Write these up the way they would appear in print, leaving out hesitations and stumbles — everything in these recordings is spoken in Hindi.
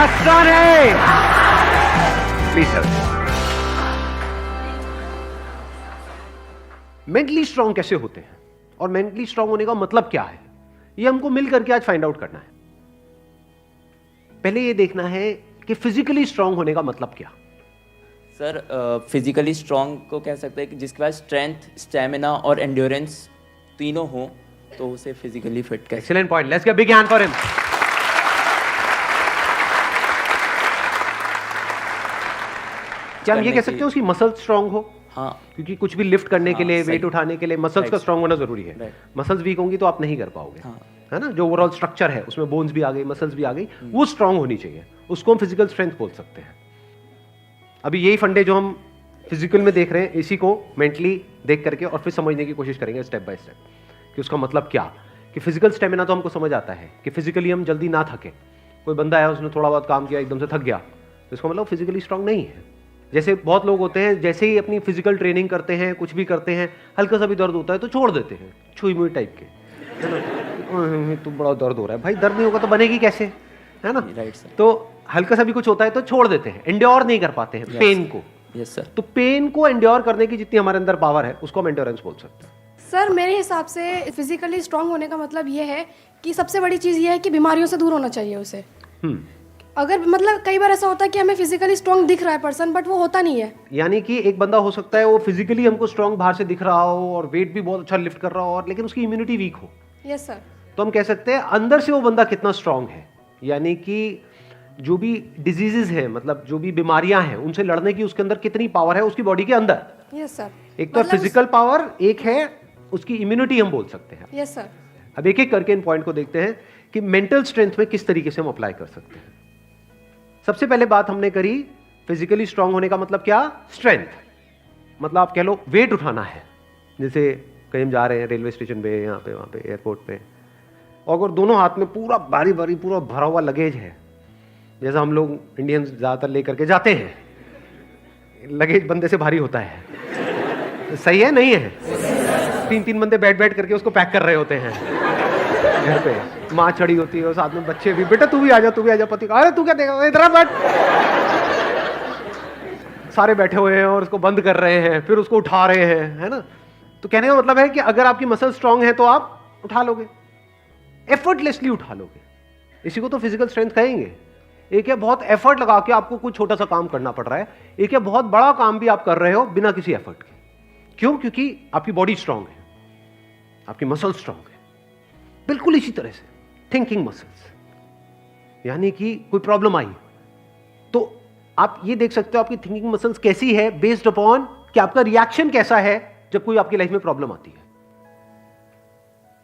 आसान है। Please sir. मेंटली स्ट्रांग कैसे होते हैं और मेंटली स्ट्रांग होने का मतलब क्या है, ये हमको मिल करके आज फाइंड आउट करना है। पहले ये देखना है कि फिजिकली स्ट्रांग होने का मतलब क्या। सर फिजिकली स्ट्रांग को कह सकते हैं कि जिसके पास स्ट्रेंथ, स्टेमिना और एंड्योरेंस तीनों हो तो उसे फिजिकली फिट कह। Excellent point, let's give big hand for him. क्या हम ये कह सकते हैं उसकी मसल स्ट्रांग हो? हाँ, क्योंकि कुछ भी लिफ्ट करने के लिए, सही। वेट उठाने के लिए मसल्स का स्ट्रांग होना जरूरी है। मसल्स वीक होंगी तो आप नहीं कर पाओगे, हाँ। है ना। जो ओवरऑल स्ट्रक्चर है उसमें बोन्स भी आ गई, मसल्स भी आ गई, वो स्ट्रांग होनी चाहिए। उसको हम फिजिकल स्ट्रेंथ बोल सकते हैं। अभी यही फंडे जो हम फिजिकल में देख रहे हैं, इसी को मेंटली देख करके और फिर समझने की कोशिश करेंगे स्टेप बाय स्टेप कि उसका मतलब क्या। कि फिजिकल स्टेमिना तो हमको समझ आता है कि फिजिकली हम जल्दी ना थके। कोई बंदा है उसने थोड़ा बहुत काम किया एकदम से थक गया तो इसका मतलब फिजिकली स्ट्रांग नहीं है। जैसे बहुत लोग होते हैं, जैसे ही अपनी फिजिकल ट्रेनिंग करते हैं, कुछ भी करते हैं, हल्का सा भी दर्द होता है तो छोड़ देते हैं, छुई मुई टाइप के, है ना। तो बड़ा दर्द हो रहा है, भाई दर्द नहीं होगा तो बनेगी कैसे, है ना। Right sir. तो हल्का सा भी कुछ होता है तो छोड़ देते हैं, एंड्योर नहीं कर पाते हैं पेन को। Yes sir. तो पेन को एंड्योर करने की जितनी हमारे अंदर पावर है उसको हम एंड्योरेंस बोल सकते हैं। सर मेरे हिसाब से फिजिकली स्ट्रांग होने का मतलब ये है कि सबसे बड़ी चीज़ ये है कि बीमारियों से दूर होना चाहिए उसे। अगर मतलब कई बार ऐसा होता है कि हमें फिजिकली स्ट्रांग दिख रहा है पर्सन, बट वो होता नहीं है। यानी कि एक बंदा हो सकता है वो फिजिकली हमको स्ट्रांग बाहर से दिख रहा हो और वेट भी बहुत अच्छा लिफ्ट कर रहा हो, और लेकिन उसकी इम्यूनिटी वीक हो। Yes sir. तो हम कह सकते हैं अंदर से वो बंदा कितना स्ट्रांग है। यानी कि जो भी डिजीजेज हैं, मतलब जो भी बीमारियां हैं, उनसे लड़ने की उसके अंदर कितनी पावर है उसकी बॉडी के अंदर। Yes sir. एक तो फिजिकल पावर, एक है उसकी इम्यूनिटी हम बोल सकते हैं। Yes sir. अब एक एक करके इन पॉइंट को देखते हैं कि मेंटल स्ट्रेंथ में किस तरीके से हम अप्लाई कर सकते हैं। सबसे पहले बात हमने करी फिजिकली स्ट्रांग होने का मतलब क्या, स्ट्रेंथ। मतलब आप कह लो वेट उठाना है। जैसे कहीं हम जा रहे हैं रेलवे स्टेशन पे, यहाँ पे, वहाँ पे, एयरपोर्ट पे, और अगर दोनों हाथ में पूरा भारी भारी पूरा भरा हुआ लगेज है, जैसा हम लोग इंडियंस ज़्यादातर लेकर के जाते हैं, लगेज बंदे से भारी होता है, सही है नहीं है। 3-3 बंदे बैठ बैठ करके उसको पैक कर रहे होते हैं घर पे, माँ चढ़ी होती है और साथ में बच्चे भी, बेटा तू भी आ जा, तू भी आ जा। पति, अरे तू क्या देगा, इधर बैठ। सारे बैठे हुए हैं और उसको बंद कर रहे हैं, फिर उसको उठा रहे हैं, है ना। तो कहने का मतलब है कि अगर आपकी मसल स्ट्रांग है तो आप उठा लोगे, एफर्टलेसली उठा लोगे। इसी को तो फिजिकल स्ट्रेंथ कहेंगे। एक है बहुत एफर्ट लगा के आपको कुछ छोटा सा काम करना पड़ रहा है, एक है बहुत बड़ा काम भी आप कर रहे हो बिना किसी एफर्ट के। क्यों? क्योंकि आपकी बॉडी स्ट्रांग है, आपकी मसल स्ट्रांग है। बिल्कुल इसी तरह से थिंकिंग मसल्स, यानी कि कोई प्रॉब्लम आई तो आप ये देख सकते हो आपकी थिंकिंग मसल्स कैसी है, बेस्ड अपॉन कि आपका रिएक्शन कैसा है जब कोई आपकी लाइफ में प्रॉब्लम आती है।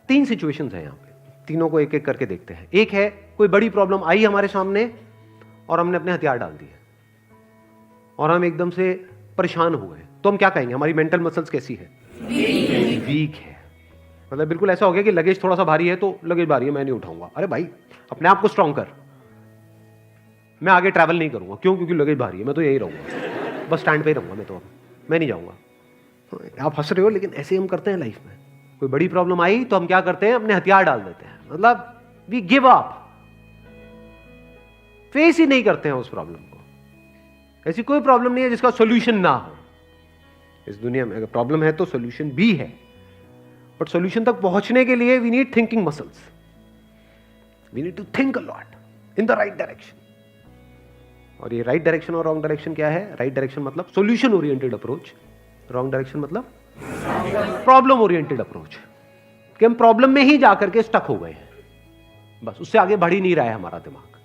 3 सिचुएशंस हैं यहां पे, तीनों को एक एक करके देखते हैं। एक है कोई बड़ी प्रॉब्लम आई हमारे सामने और हमने अपने हथियार डाल दिए और हम एकदम से परेशान हो गए, तो हम क्या कहेंगे, हमारी मेंटल मसल्स कैसी है, वीक है। मतलब बिल्कुल ऐसा हो गया कि लगेज थोड़ा सा भारी है तो लगेज भारी है, मैं नहीं उठाऊंगा। अरे भाई अपने आप को स्ट्रांग कर, मैं आगे ट्रैवल नहीं करूंगा। क्यों? क्योंकि लगेज भारी है, मैं तो यही रहूंगा, बस स्टैंड पे ही रहूंगा, मैं नहीं जाऊंगा। आप हंस रहे हो लेकिन ऐसे हम करते हैं लाइफ में। कोई बड़ी प्रॉब्लम आई तो हम क्या करते हैं, अपने हथियार डाल देते हैं। मतलब वी गिव अप, फेस ही नहीं करते हैं उस प्रॉब्लम को। ऐसी कोई प्रॉब्लम नहीं है जिसका सोल्यूशन ना हो इस दुनिया में। अगर प्रॉब्लम है तो सोल्यूशन भी है, बट सोल्यूशन तक पहुंचने के लिए we need thinking muscles. We need to think a lot in the right direction. और ये राइट डायरेक्शन और रॉन्ग डायरेक्शन क्या है? राइट डायरेक्शन मतलब solution oriented approach, wrong direction मतलब प्रॉब्लम ओरिएंटेड अप्रोच, कि हम प्रॉब्लम में ही जाकर के स्टक हो गए हैं, बस उससे आगे बढ़ ही नहीं रहा है हमारा दिमाग।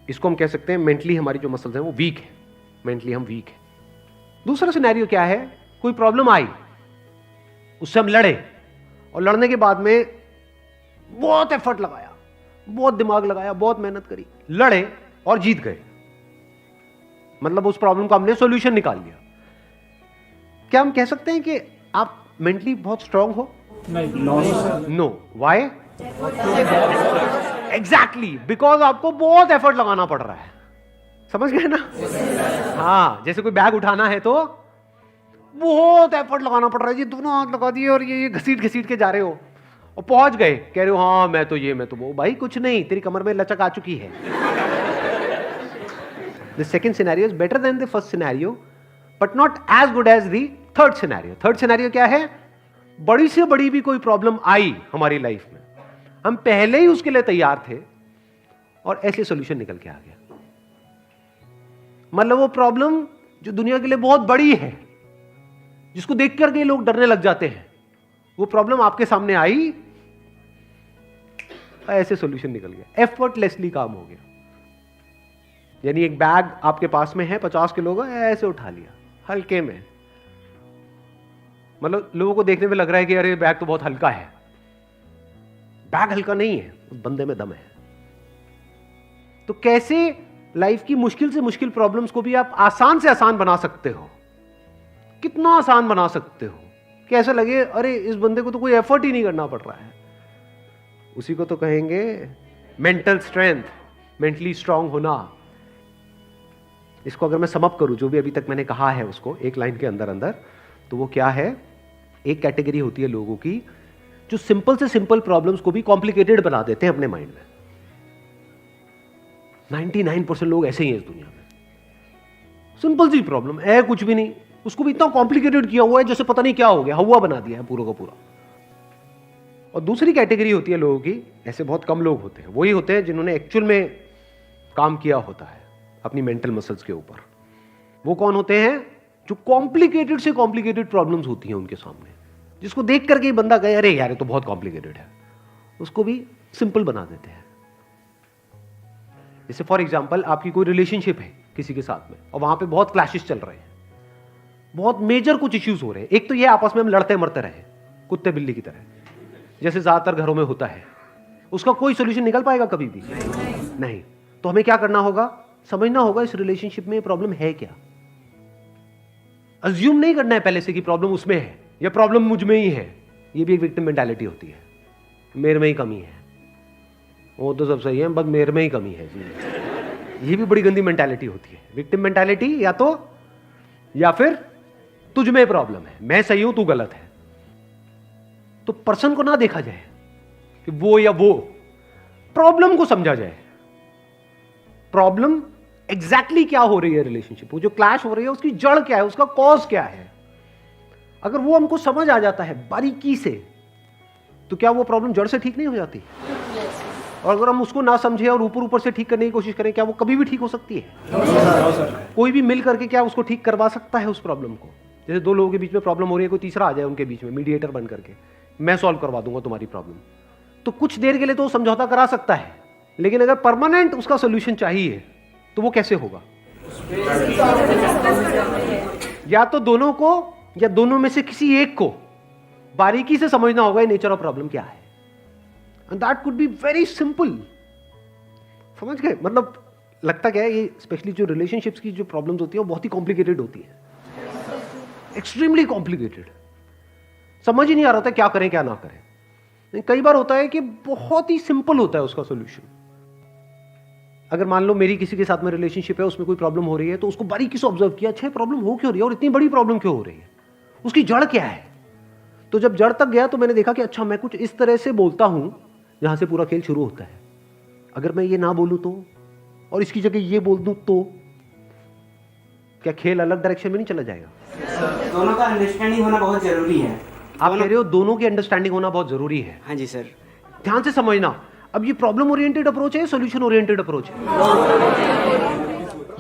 इसको हम कह सकते हैं मेंटली हमारी जो मसल्स हैं वो वीक है, मेंटली हम वीक है। दूसरा सिनेरियो क्या है, कोई प्रॉब्लम आई, उससे हम लड़े और लड़ने के बाद में बहुत एफर्ट लगाया, बहुत दिमाग लगाया, बहुत मेहनत करी, लड़े और जीत गए। मतलब उस प्रॉब्लम का हमने सॉल्यूशन निकाल लिया। क्या हम कह सकते हैं कि आप मेंटली बहुत स्ट्रांग हो? नहीं, नो। व्हाई? एग्जैक्टली, बिकॉज आपको बहुत एफर्ट लगाना पड़ रहा है। समझ गए ना? हाँ, जैसे कोई बैग उठाना है तो बहुत एफर्ट लगाना पड़ रहा है जी, दोनों हाथ लगा दिए और ये घसीट घसीट के जा रहे हो, और पहुंच गए, कह रहे हो हाँ मैं तो वो। भाई कुछ नहीं, तेरी कमर में लचक आ चुकी है। The second scenario is better than the first scenario but not as good as the third scenario. Third scenario क्या है? बड़ी से बड़ी भी कोई प्रॉब्लम आई हमारी लाइफ में, हम पहले ही उसके लिए तैयार थे और ऐसे सॉल्यूशन निकल के आ गया। मतलब वो प्रॉब्लम जो दुनिया के लिए बहुत बड़ी है, जिसको देख करके लोग डरने लग जाते हैं, वो प्रॉब्लम आपके सामने आई, ऐसे सॉल्यूशन निकल गया, एफर्टलेसली काम हो गया। यानी एक बैग आपके पास में है 50 किलो का, ऐसे उठा लिया हल्के में। मतलब लोगों को देखने में लग रहा है कि अरे बैग तो बहुत हल्का है। बैग हल्का नहीं है, उस बंदे में दम है। तो कैसे लाइफ की मुश्किल से मुश्किल प्रॉब्लम्स को भी आप आसान से आसान बना सकते हो? कितना आसान बना सकते हो कि ऐसा लगे अरे इस बंदे को तो कोई एफर्ट ही नहीं करना पड़ रहा है। उसी को तो कहेंगे मेंटल स्ट्रेंथ, मेंटली स्ट्रांग होना। इसको अगर मैं समअप करूं, जो भी अभी तक मैंने कहा है उसको एक लाइन के अंदर अंदर, तो वो क्या है? एक कैटेगरी होती है लोगों की जो सिंपल से सिंपल प्रॉब्लम्स को भी कॉम्प्लिकेटेड बना देते हैं अपने माइंड में। 99% लोग ऐसे ही हैं इस दुनिया में। सिंपल सी प्रॉब्लम है, कुछ भी नहीं, उसको भी इतना कॉम्प्लिकेटेड किया हुआ है जैसे पता नहीं क्या हो गया, हवा बना दिया है पूरा का पूरा। और दूसरी कैटेगरी होती है लोगों की, ऐसे बहुत कम लोग होते हैं, वही होते हैं जिन्होंने एक्चुअल में काम किया होता है अपनी मेंटल मसल्स के ऊपर। वो कौन होते हैं? जो कॉम्प्लिकेटेड से कॉम्प्लिकेटेड प्रॉब्लम्स होती हैं उनके सामने, जिसको देख करके ही बंदा कहे अरे यार ये तो बहुत कॉम्प्लिकेटेड है, उसको भी सिंपल बना देते हैं। जैसे फॉर एग्जांपल आपकी कोई रिलेशनशिप है किसी के साथ में और वहां पे बहुत क्लैशेस चल रहे हैं, बहुत मेजर कुछ इश्यूज हो रहे हैं। एक तो ये आपस में हम लड़ते मरते रहे कुत्ते बिल्ली की तरह, जैसे ज्यादातर घरों में होता है। उसका कोई सोल्यूशन निकल पाएगा कभी भी? नहीं। तो हमें क्या करना होगा? समझना होगा इस रिलेशनशिप में प्रॉब्लम है क्या। अज्यूम नहीं करना है पहले से कि प्रॉब्लम उसमें है या प्रॉब्लम मुझ में ही है। ये भी एक विक्टिम मेंटालिटी होती है, मेरे में ही कमी है, वो तो सब सही है बस मेरे में ही कमी है जी। ये भी बड़ी गंदी मेंटालिटी होती है, विक्टिम मेंटालिटी। या फिर तुझ में प्रॉब्लम है, मैं सही हूं तू गलत है। तो पर्सन को ना देखा जाए कि वो या वो, प्रॉब्लम को समझा जाए। प्रॉब्लम एग्जैक्टली क्या हो रही है रिलेशनशिप, वो जो क्लैश हो रही है उसकी जड़ क्या है, उसका कॉज क्या है। अगर वो हमको समझ आ जाता है बारीकी से, तो क्या वो प्रॉब्लम जड़ से ठीक नहीं हो जाती? और अगर हम उसको ना समझे और ऊपर ऊपर से ठीक करने की कोशिश करें, क्या वो कभी भी ठीक हो सकती है? कोई भी मिल करके क्या उसको ठीक करवा सकता है उस प्रॉब्लम को? जैसे दो लोगों के बीच में प्रॉब्लम हो रही है, कोई तीसरा आ जाए उनके बीच में मीडिएटर बन करके, मैं सॉल्व करवा दूंगा तुम्हारी प्रॉब्लम, तो कुछ देर के लिए तो समझौता करा सकता है, लेकिन अगर परमानेंट उसका सोल्यूशन चाहिए तो वो कैसे होगा? या तो दोनों को या दोनों में से किसी एक को बारीकी से समझना होगा नेचर ऑफ प्रॉब्लम क्या है। And that could be very simple. समझ गए? मतलब लगता क्या है, ये स्पेशली जो रिलेशनशिप्स की जो प्रॉब्लम्स होती है वो बहुत ही कॉम्प्लिकेटेड होती है, एक्सट्रीमली कॉम्प्लिकेटेड। समझ ही नहीं आ रहा था क्या करें क्या ना करें। कई बार होता है कि बहुत ही सिंपल होता है उसका सोल्यूशन। अगर मान लो मेरी किसी के साथ में रिलेशनशिप है, उसमें कोई प्रॉब्लम हो रही है, तो उसको बारीकी से ऑब्जर्व किया, अच्छा प्रॉब्लम हो क्यों रही है और इतनी बड़ी प्रॉब्लम क्यों हो रही है, उसकी जड़ क्या है। तो जब जड़ तक गया तो मैंने देखा कि अच्छा मैं कुछ इस तरह से बोलता हूं जहां से पूरा खेल शुरू होता है। अगर मैं ये ना बोलूं तो, और इसकी जगह ये बोल दूं तो क्या खेल अलग डायरेक्शन में नहीं चला जाएगा? दोनों का अंडरस्टैंडिंग होना बहुत जरूरी है। आप कह रहे हो दोनों की अंडरस्टैंडिंग होना बहुत जरूरी है। हाँ जी सर। ध्यान से समझना, अब ये प्रॉब्लम ओरिएंटेड अप्रोच है, सॉल्यूशन ओरिएंटेड अप्रोच है?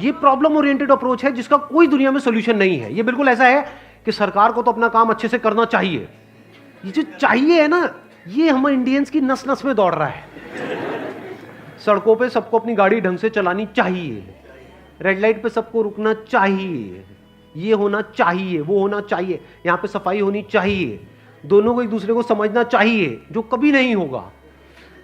ये प्रॉब्लम ओरिएंटेड अप्रोच है जिसका कोई दुनिया में सॉल्यूशन नहीं है। ये बिल्कुल ऐसा है कि सरकार को तो अपना काम अच्छे से करना चाहिए। ये जो चाहिए है ना, ये हम इंडियंस की नस नस में दौड़ रहा है। सड़कों पे सबको अपनी गाड़ी ढंग से चलानी चाहिए, रेड लाइट पे सबको रुकना चाहिए, ये होना चाहिए, वो होना चाहिए, यहाँ पे सफाई होनी चाहिए, दोनों को एक दूसरे को समझना चाहिए, जो कभी नहीं होगा।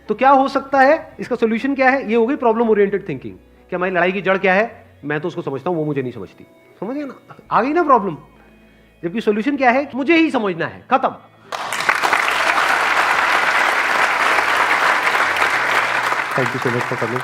तो क्या हो सकता है, इसका सोल्यूशन क्या है? ये हो गई प्रॉब्लम ओरिएंटेड थिंकिंग कि हमारी लड़ाई की जड़ क्या है, मैं तो उसको समझता हूं वो मुझे नहीं समझती। समझ गए ना? आ गई ना प्रॉब्लम। जबकि सोल्यूशन क्या है? मुझे ही समझना है, खत्म। Thank you so much for coming.